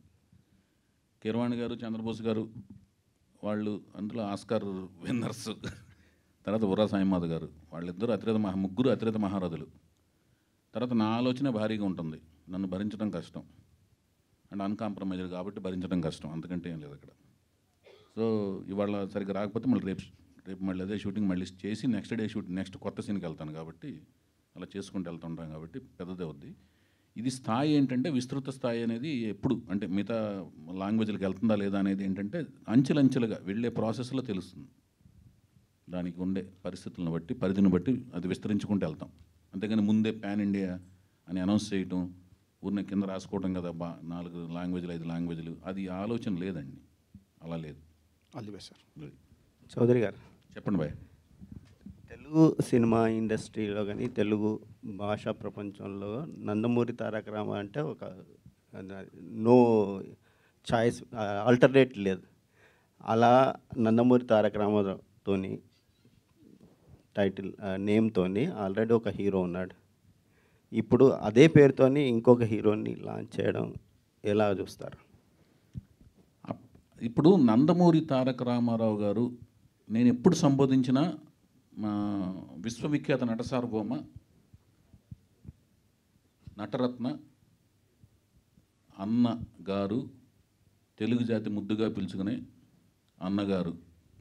కీరవాణి గారు, చంద్రబోస్ గారు వాళ్ళు అందులో ఆస్కార్ విన్నర్స్, తర్వాత బుర్రా సాయిమాధవ్ గారు, వాళ్ళిద్దరూ ముగ్గురు అతిరథ మహారథులు. తర్వాత నా ఆలోచన భారీగా ఉంటుంది, నన్ను భరించడం కష్టం అండ్ అన్కాంప్రమైజ్డ్ కాబట్టి భరించడం కష్టం, అంతకంటే ఏం లేదు అక్కడ. సో ఇవాళ సరిగ్గా రాకపోతే మళ్ళీ రేపు మళ్ళీ అదే షూటింగ్ మళ్ళీ చేసి నెక్స్ట్ డే నెక్స్ట్ కొత్త సీన్కి వెళ్తాను కాబట్టి అలా చేసుకుంటూ వెళ్తుంటాం కాబట్టి పెద్దదే అవుద్ది. ఇది స్థాయి ఏంటంటే విస్తృత స్థాయి అనేది ఎప్పుడు అంటే మిగతా లాంగ్వేజ్లకు వెళ్తుందా లేదా అనేది ఏంటంటే అంచెలంచెలుగా వెళ్ళే ప్రాసెస్లో తెలుస్తుంది. దానికి ఉండే పరిస్థితులను బట్టి, పరిధిని బట్టి అది విస్తరించుకుంటూ వెళ్తాం. అంతేగాని ముందే పాన్ ఇండియా అని అనౌన్స్ చేయటం, ఊరిని కింద రాసుకోవడం కదా 4 లాంగ్వేజ్లు 5 లాంగ్వేజ్లు, అది ఆలోచన లేదండి, అలా లేదు. All the best sir. Chowdary garu చెప్పండి బాయ్. తెలుగు సినిమా ఇండస్ట్రీలో కానీ తెలుగు భాషా ప్రపంచంలో నందమూరి తారక రామ అంటే ఒక నో చాయిస్, ఆల్టర్నేట్ లేదు. అలా నందమూరి తారక రామతోని టైటిల్ నేమ్తోని ఆల్రెడీ ఒక హీరో ఉన్నాడు. ఇప్పుడు అదే పేరుతోని ఇంకొక హీరోని లాంచ్ చేయడం ఎలా చూస్తారు? ఇప్పుడు నందమూరి తారక రామారావు గారు నేను ఎప్పుడు సంబోధించిన మా విశ్వవిఖ్యాత నట సార్వభౌమ నటరత్న అన్న గారు, తెలుగు జాతి ముద్దుగా పిలుచుకునే అన్నగారు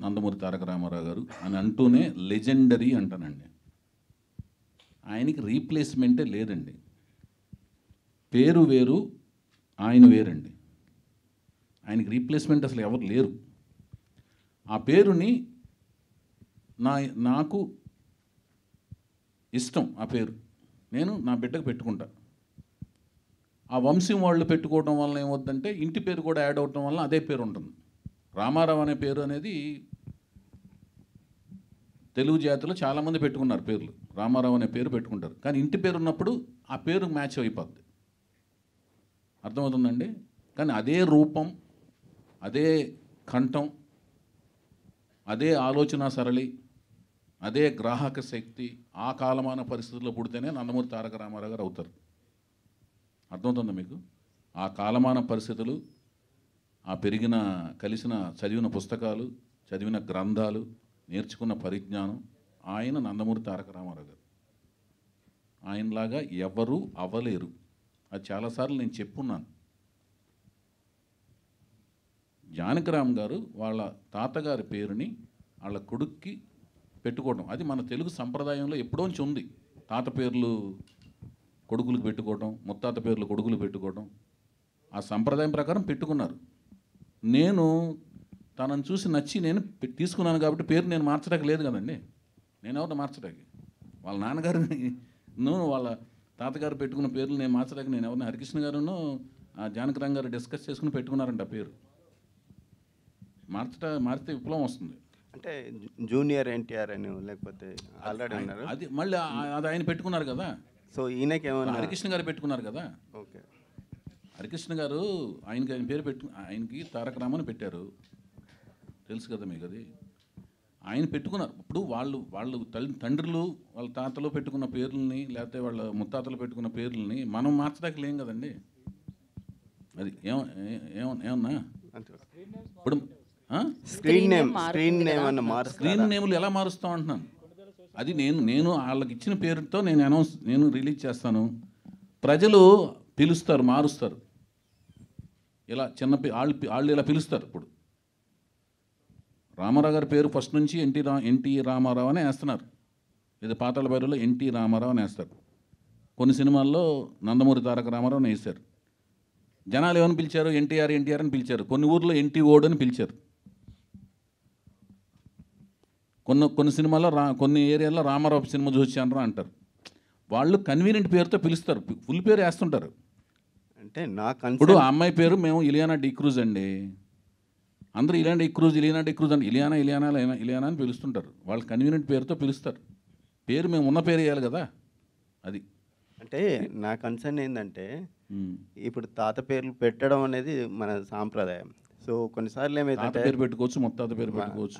నందమూరి తారక రామారావు గారు అని అంటూనే లెజెండరీ అంటానండి. ఆయనకి రీప్లేస్మెంటే లేదండి. పేరు వేరు, ఆయన వేరండి. ఆయనకి రీప్లేస్మెంట్ అసలు ఎవరు లేరు. ఆ పేరుని నాకు ఇష్టం, ఆ పేరు నేను నా బిడ్డకు పెట్టుకుంటా. ఆ వంశం వాళ్ళు పెట్టుకోవడం వల్ల ఏమవుతుందంటే ఇంటి పేరు కూడా యాడ్ అవడం వల్ల అదే పేరు ఉంటుంది. రామారావు అనే పేరు అనేది తెలుగు జాతిలో చాలామంది పెట్టుకున్నారు పేర్లు, రామారావు అనే పేరు పెట్టుకుంటారు. కానీ ఇంటి పేరు ఉన్నప్పుడు ఆ పేరు మ్యాచ్ అయిపోద్ది, అర్థమవుతుందండి. కానీ అదే రూపం, అదే కంఠం, అదే ఆలోచన సరళి, అదే గ్రాహక శక్తి ఆ కాలమాన పరిస్థితుల్లో పుడితేనే నందమూరి తారక రామారావు గారు అవుతారు. అర్థమవుతుందా మీకు? ఆ కాలమాన పరిస్థితులు, ఆ పెరిగిన కలిసిన చదివిన పుస్తకాలు, చదివిన గ్రంథాలు, నేర్చుకున్న పరిజ్ఞానం, ఆయన నందమూరి తారక రామారావు గారు. ఆయనలాగా ఎవరు అవ్వలేరు. అది చాలాసార్లు నేను చెప్పున్నాను. జానకిరామ్ గారు వాళ్ళ తాతగారి పేరుని వాళ్ళ కొడుక్కి పెట్టుకోవడం, అది మన తెలుగు సంప్రదాయంలో ఎప్పుడోంచి ఉంది. తాత పేర్లు కొడుకులకు పెట్టుకోవడం, ముత్తాత పేర్లు కొడుకులు పెట్టుకోవడం, ఆ సంప్రదాయం ప్రకారం పెట్టుకున్నారు. నేను తనను చూసి నచ్చి నేను తీసుకున్నాను కాబట్టి పేరు నేను మార్చడానికి లేదు కదండి. నేను ఎవరిని మార్చడానికి? వాళ్ళ నాన్నగారిని వాళ్ళ తాతగారు పెట్టుకున్న పేర్లు నేను మార్చడానికి నేను ఎవరిని? హరికృష్ణ గారును జానకిరామ్ గారు డిస్కస్ చేసుకుని పెట్టుకున్నారంట పేరు. మారితే విప్లవం వస్తుంది. అంటే జూనియర్ ఎన్టీఆర్ అని లేకపోతే ఆల్రెడీ ఉన్నారు, అది మళ్ళీ అది ఆయన పెట్టుకున్నారు కదా. సో ఈయనకి ఏమన్నా హరికృష్ణ గారు పెట్టుకున్నారు కదా. ఓకే, హరికృష్ణ గారు ఆయన పేరు ఆయనకి తారక రామని పెట్టారు, తెలుసు కదా మీకు. అది ఆయన పెట్టుకున్నారు. ఇప్పుడు వాళ్ళు తండ్రులు వాళ్ళ తాతలు పెట్టుకున్న పేర్లని, లేకపోతే వాళ్ళ ముత్తాతలు పెట్టుకున్న పేర్లని మనం మార్చడానికి లేం కదండి. అది ఏమన్నా ఇప్పుడు స్క్రీన్ నేమ్లు ఎలా మారుస్తాం అంటున్నాను. అది నేను వాళ్ళకి ఇచ్చిన పేరుతో నేను రిలీజ్ చేస్తాను. ప్రజలు పిలుస్తారు, మారుస్తారు. ఇలా వాళ్ళు ఇలా పిలుస్తారు. ఇప్పుడు రామారావు గారి పేరు ఫస్ట్ నుంచి ఎన్టీ రామారావు అని వేస్తున్నారు. ఇది పాతాళ భైరవిలో ఎన్టీ రామారావు అని వేస్తారు. కొన్ని సినిమాల్లో నందమూరి తారక రామారావు అని వేశారు. జనాలు ఏమని పిలిచారు? ఎన్టీఆర్ అని పిలిచారు. కొన్ని ఊర్లో ఎన్టీ ఓడ్ అని పిలిచారు. కొన్ని సినిమాల్లో కొన్ని ఏరియాల్లో రామారావు సినిమా చూసానరా అంటారు. వాళ్ళు కన్వీనియంట్ పేరుతో పిలుస్తారు, ఫుల్ పేరు వేస్తుంటారు. అంటే నా ఇప్పుడు ఆ అమ్మాయి పేరు మేము ఇలియానా డిక్రూజ్ అండి, అందరూ ఇలియానా డిక్రూజ్ అంటే ఇలియానా అని పిలుస్తుంటారు. వాళ్ళు కన్వీనియంట్ పేరుతో పిలుస్తారు. పేరు మేము ఉన్న పేరు వేయాలి కదా. అది అంటే నా కన్సర్న్ ఏంటంటే ఇప్పుడు తాత పేర్లు పెట్టడం అనేది మన సాంప్రదాయం. సో కొన్నిసార్లు ఏమైతే పేరు పెట్టుకోవచ్చు, ముత్తాత పేరు పెట్టుకోవచ్చు,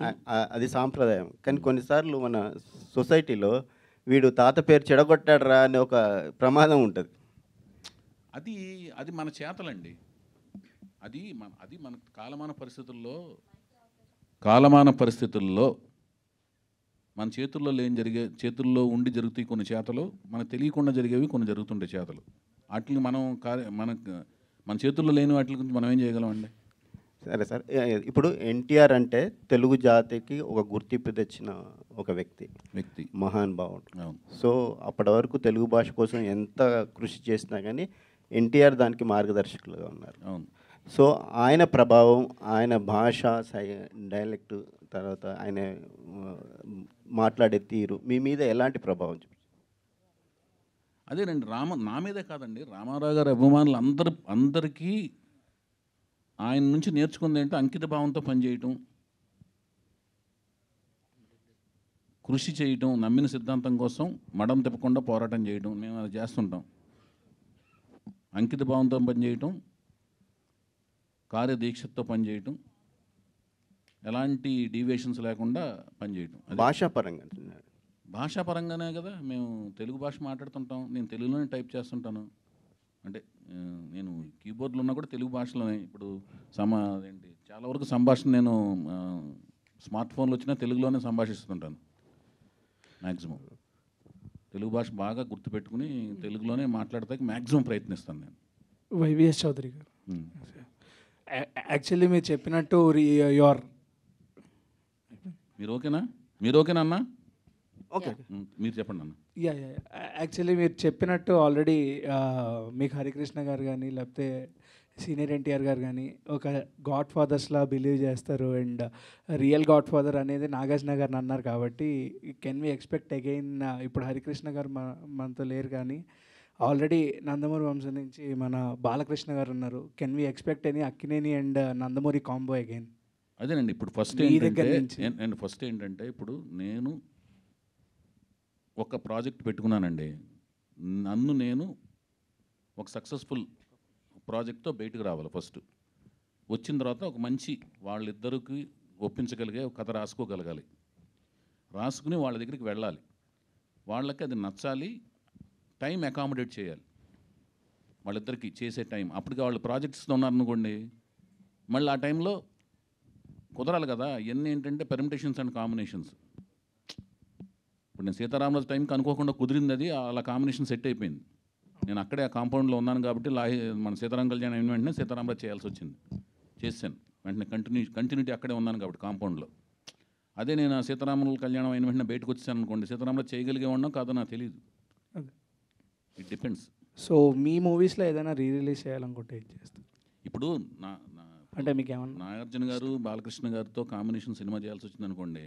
అది సాంప్రదాయం. కానీ కొన్నిసార్లు మన సొసైటీలో వీడు తాత పేరు చెడగొట్టాడరా అనే ఒక ప్రమాదం ఉంటుంది. అది మన చేతలండి. అది మన కాలమాన పరిస్థితుల్లో మన చేతుల్లో చేతుల్లో ఉండి జరుగుతాయి కొన్ని చేతలు, మనకు తెలియకుండా జరిగేవి కొన్ని జరుగుతుంటాయి చేతలు. వాటిని మనం మన చేతుల్లో లేని వాటి గురించి మనం ఏం చేయగలమండి? సరే సార్, ఇప్పుడు ఎన్టీఆర్ అంటే తెలుగు జాతికి ఒక గుర్తింపు తెచ్చిన ఒక వ్యక్తి, మహానుభావుడు. సో అప్పటి వరకు తెలుగు భాష కోసం ఎంత కృషి చేసినా కానీ ఎన్టీఆర్ దానికి మార్గదర్శకులుగా ఉన్నారు. సో ఆయన ప్రభావం, ఆయన భాష డైలెక్ట్, తర్వాత ఆయన మాట్లాడే తీరు మీ మీద ఎలాంటి ప్రభావం చూపించారు? అదేనండి, నా మీదే కాదండి, రామారావు గారి అభిమానులు అందరికీ ఆయన నుంచి నేర్చుకుంది ఏంటో అంకిత భావంతో పనిచేయటం, కృషి చేయటం, నమ్మిన సిద్ధాంతం కోసం మడం తిప్పకుండా పోరాటం చేయటం. మేము అది చేస్తుంటాం. అంకిత భావంతో పనిచేయటం, కార్యదీక్షతో పనిచేయటం, ఎలాంటి డీవియేషన్స్ లేకుండా పనిచేయటం. భాషాపరంగానే కదా మేము తెలుగు భాష మాట్లాడుతుంటాం. నేను తెలుగులోనే టైప్ చేస్తుంటాను. అంటే నేను కీబోర్డ్లో ఉన్నా కూడా తెలుగు భాషలోనే. ఇప్పుడు చాలా వరకు సంభాషణ నేను స్మార్ట్ ఫోన్లో వచ్చినా తెలుగులోనే సంభాషిస్తుంటాను. మ్యాక్సిమం తెలుగు భాష బాగా గుర్తుపెట్టుకుని తెలుగులోనే మాట్లాడతాకి మ్యాక్సిమం ప్రయత్నిస్తాను నేను. వైవిఎస్ చౌదరి గారు, యాక్చువల్లీ మీరు చెప్పినట్టు మీరు ఓకేనా అన్న? ఓకే, మీరు చెప్పండి అన్న. యాక్చువల్లీ మీరు చెప్పినట్టు ఆల్రెడీ మీకు హరికృష్ణ గారు కానీ లేకపోతే సీనియర్ ఎన్టీఆర్ గారు కానీ ఒక గాడ్ ఫాదర్స్లా బిలీవ్ చేస్తారు. అండ్ రియల్ గాడ్ ఫాదర్ అనేది నాగార్జున గారిని అన్నారు. కాబట్టి కెన్ వి ఎక్స్పెక్ట్ అగైన్? ఇప్పుడు హరికృష్ణ గారు మనతో లేరు, కానీ ఆల్రెడీ నందమూరి వంశం నుంచి మన బాలకృష్ణ గారు ఉన్నారు. Can we expect any Akkineni and Nandamuri combo again? అదేనండి, ఇప్పుడు ఫస్ట్ ఏంటంటే ఇప్పుడు నేను ఒక ప్రాజెక్ట్ పెట్టుకున్నానండి. నేను ఒక సక్సెస్ఫుల్ ప్రాజెక్ట్తో బయటకు రావాలి. ఫస్ట్ వచ్చిన తర్వాత ఒక మంచి వాళ్ళిద్దరికి ఒప్పించగలిగే ఒక కథ రాసుకోగలగాలి. రాసుకుని వాళ్ళ దగ్గరికి వెళ్ళాలి. వాళ్ళకి అది నచ్చాలి, టైం అకామిడేట్ చేయాలి వాళ్ళిద్దరికి చేసే టైం. అప్పటికి వాళ్ళు ప్రాజెక్ట్స్తో ఉన్నారనుకోండి, మళ్ళీ ఆ టైంలో కుదరాలి కదా. ఇవన్నీ ఏంటంటే పెర్మిటేషన్స్ అండ్ కాంబినేషన్స్. ఇప్పుడు నేను సీతారామరాజు టైంకి అనుకోకుండా కుదిరింది, అది అలా కాంబినేషన్ సెట్ అయిపోయింది. నేను అక్కడే ఆ కాంపౌండ్లో ఉన్నాను కాబట్టి మన సీతారామ కళ్యాణం అయిన వెంటనే సీతారామరాజు చేయాల్సి వచ్చింది. చేశాను వెంటనే, కంటిన్యూటీ అక్కడే ఉన్నాను కాబట్టి కాంపౌండ్లో. అదే నేను సీతారాముల కళ్యాణం అయిన వెంటనే బయటకు వచ్చాను అనుకోండి, సీతారామరాజు చేయగలిగే ఉన్నా కాదో నాకు తెలియదు. It depends. సో మీ మూవీస్లో ఏదైనా రిలీజ్ చేయాలనుకుంటే ఏం చేస్తారు? ఇప్పుడు అంటే మీకు ఏమన్నా నాగార్జున గారు బాలకృష్ణ గారితో కాంబినేషన్ సినిమా చేయాల్సి వచ్చింది అనుకోండి,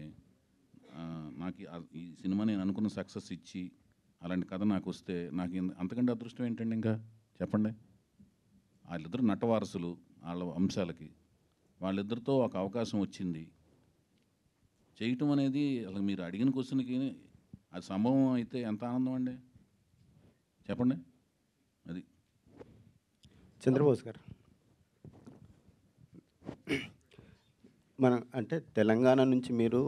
నాకు ఈ సినిమా నేను అనుకున్న సక్సెస్ ఇచ్చి అలాంటి కథ నాకు వస్తే నాకు అంతకంటే అదృష్టం ఏంటండి ఇంకా చెప్పండి. వాళ్ళిద్దరు నటవారసులు, వాళ్ళ వంశాలకి వాళ్ళిద్దరితో ఒక అవకాశం వచ్చింది చేయటం అనేది అసలు మీరు అడిగిన క్వశ్చన్కి అది సంభవం అయితే ఎంత ఆనందం అండి చెప్పండి. అది చంద్రబోస్ గారు, అంటే తెలంగాణ నుంచి మీరు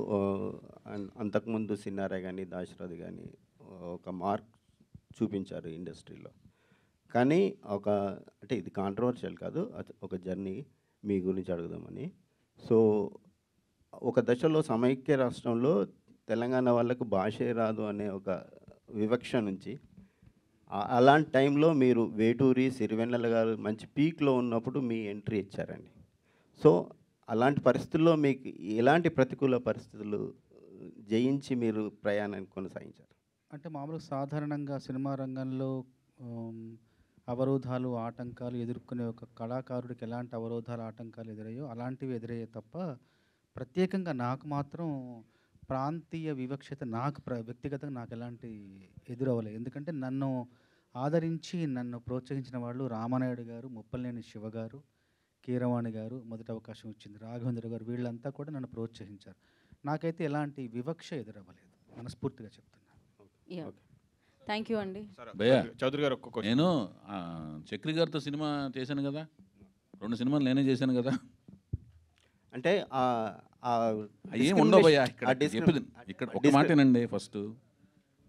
అంతకుముందు సిన్నారా కానీ దాశరథి కానీ ఒక మార్క్ చూపించారు ఇండస్ట్రీలో. కానీ అంటే ఇది కాంట్రవర్షియల్ కాదు, ఒక జర్నీ మీ గురించి అడుగుదామని. సో ఒక దశలో సమైక్య రాష్ట్రంలో తెలంగాణ వాళ్ళకు భాషే రాదు అనే ఒక వివక్ష నుంచి, అలాంటి టైంలో మీరు వేటూరి, సిరివెన్నెల గారు మంచి పీక్లో ఉన్నప్పుడు మీ ఎంట్రీ ఇచ్చారండి. సో అలాంటి పరిస్థితుల్లో మీకు ఎలాంటి ప్రతికూల పరిస్థితులు జయించి మీరు ప్రయాణాన్ని కొనసాగించారు? అంటే మామూలుగా సాధారణంగా సినిమా రంగంలో అవరోధాలు, ఆటంకాలు ఎదుర్కొనే ఒక కళాకారుడికి ఎలాంటి అవరోధాలు, ఆటంకాలు ఎదురయ్యో అలాంటివి ఎదురయ్యే తప్ప ప్రత్యేకంగా నాకు మాత్రం ప్రాంతీయ వివక్షత నాకు వ్యక్తిగతంగా నాకు ఎలాంటి ఎదురవ్వలేదు. ఎందుకంటే నన్ను ఆదరించి నన్ను ప్రోత్సహించిన వాళ్ళు రామానాయుడు గారు, ముప్పలనేని శివ గారు, కీరవాణి గారు, మొదటి అవకాశం ఇచ్చింది రాఘవేంద్ర గారు, వీళ్ళంతా కూడా నన్ను ప్రోత్సహించారు. నాకైతే ఎలాంటి వివక్ష ఎదురవ్వలేదు, మనస్ఫూర్తిగా చెప్తున్నాను. థ్యాంక్ యూ అండి. భయ్యా, చౌదరి గారు ఒక్క నేను చక్రి గారితో సినిమా చేశాను కదా, 2 సినిమాలు నేనే చేశాను కదా. అంటే ఏం ఉండవు భయ్యా ఇక్కడ చెప్పేది. ఇక్కడ ఒక మాటేనండి, ఫస్ట్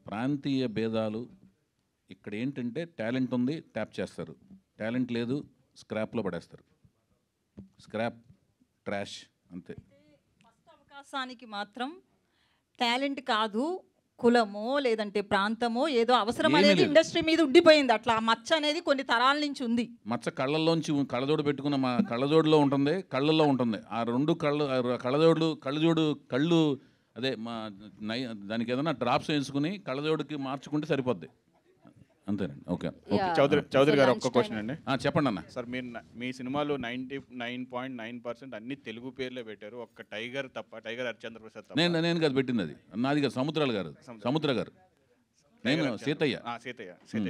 ప్రాంతీయ భేదాలు ఇక్కడ ఏంటంటే టాలెంట్ ఉంది ట్యాప్ చేస్తారు, టాలెంట్ లేదు స్క్రాప్లో పడేస్తారు, స్క్రాప్ ట్రాష్ అంతే. ఫస్ట్ అవకాశానికి మాత్రం టాలెంట్ కాదు, కులమో లేదంటే ప్రాంతమో ఏదో అవసరం అనేది ఇండస్ట్రీ మీద ఉండిపోయింది. అట్లా ఆ మచ్చ అనేది కొన్ని తరాల నుంచి ఉంది. మచ్చ కళ్ళల్లోంచి కళ్ళజోడు పెట్టుకున్న మా కళ్ళజోడులో ఉంటుంది, కళ్ళల్లో ఉంటుంది. ఆ 2 కళ్ళు అదే మా దానికి ఏదైనా డ్రాప్స్ వేసుకుని కళ్ళజోడుకి మార్చుకుంటే సరిపోద్ది, అంతేనండి. ఓకే. చౌదరి గారు ఒక్క క్వశ్చన్ అండి. చెప్పండి అన్న. సార్ మీరు మీ సినిమాలో 99.9% అన్ని తెలుగు పేర్లే పెట్టారు, ఒక్క టైగర్ తప్ప, టైగర్ హరిశ్చంద్ర ప్రసాద్ తప్ప. నేను కాదు పెట్టింది, అది నాది కాదు, సముద్ర గారు. నేను సీతయ్య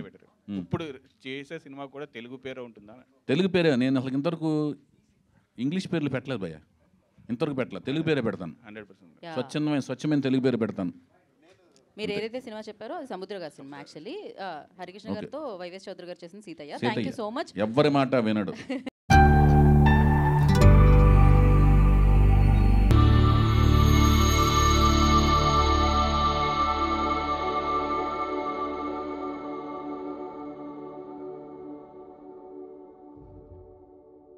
పెట్టారు. ఇప్పుడు చేసే సినిమా కూడా తెలుగు పేరే ఉంటుందా? తెలుగు పేరే. నేను అసలు ఇంతవరకు ఇంగ్లీష్ పేర్లు పెట్టలేదు భయ్య, ఇంతవరకు పెట్టలేదు. తెలుగు పేరే పెడతాను, 100% స్వచ్ఛమైన తెలుగు పేరు పెడతాను. మీరు ఏదైతే సినిమా చెప్పారో అది సముద్ర గారి సినిమా. యాక్చువల్లీ హరికృష్ణ గారితో వైవేస్ చౌదరి గారు చేసిన Seethayya. Thank you so much. ఎవ్వరి మాట వినడు.